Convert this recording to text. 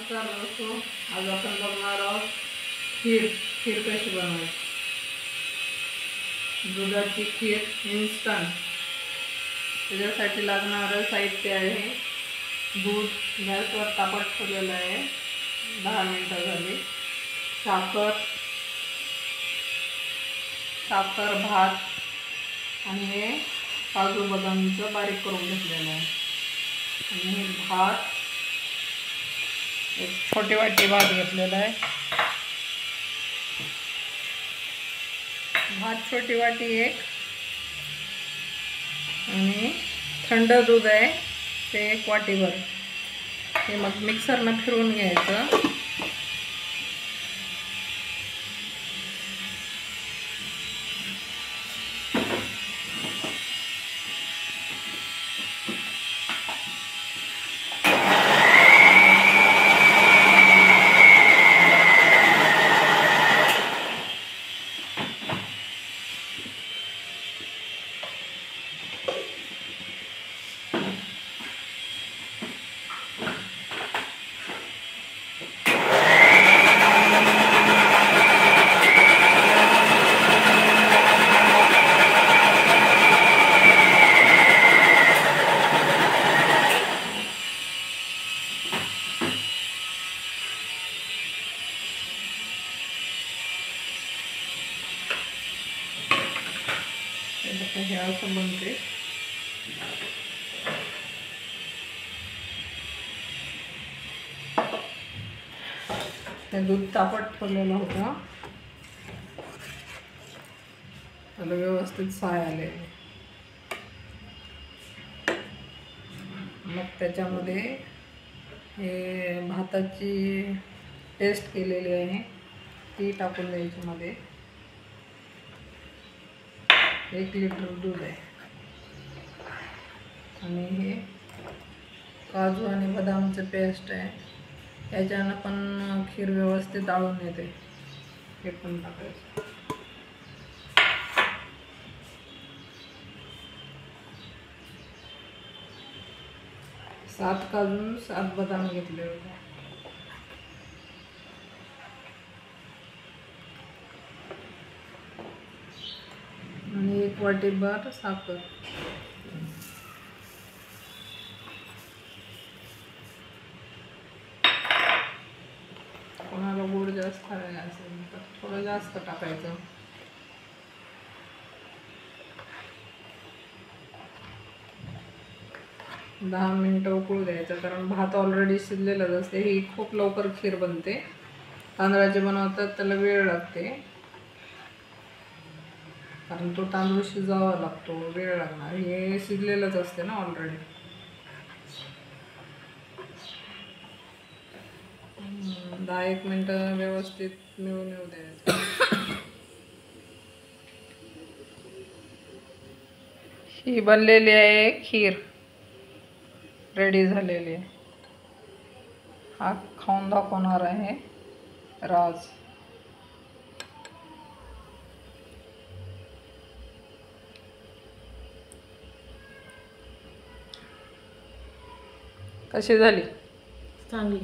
नमस्कार दोस्तों, आज आपण बघणार आहोत खीर कशी बनवायची। दुधाची खीर इन्स्टंट। त्याच्यासाठी लागणारं साहित्य आहे दूध गॅसवर तापत ठेवलेलं आहे, 10 मिनिटं झाली। साखर भात आणि हे काजू बदामचं बारीक करून घेतलेलं आहे। आणि हे भात एक छोटी वाटी भात घेतलेला आहे। भात छोटी वाटी एक आणि थंड दूध आहे ते 1 वाटीभर। हे मग मिक्सरनं फिरवून घ्यायचं। हे असं बनते। हे दूध तापत ठेवलेलं होतं, त्याला व्यवस्थित साय आले। मग त्याच्यामध्ये हे भाताची पेस्ट केलेली आहे ती टाकून द्यायची मध्ये। 1 लिटर दूध आहे आणि हे काजू आणि बदामचं पेस्ट आहे, याच्यानं पण खीर व्यवस्थित आळून येते। हे पण टाकायचं। 7 काजू 7 बदाम घेतले होते। आणि 1 वाटीभर साखर। कोणाला गोड जास्त हवे असेल तर थोडं जास्त टाकायचं। दहा मिनिटं उकळू द्यायचं, कारण भात ऑलरेडी शिजलेलाच असते। ही खूप लवकर खीर बनते। तांदळाचे बनवतात त्याला वेळ लागते, कारण तो तांदूळ शिजावा लागतो, वेळ लागणार। हे शिजलेलंच असते ना ऑलरेडी। 10-1 मिनिटं व्यवस्थित मिळून येऊ द्यायचं। ही बनलेली आहे खीर, रेडी झालेली आहे। हा खाऊन दाखवणार आहे राज। कशी झाली? चांगली।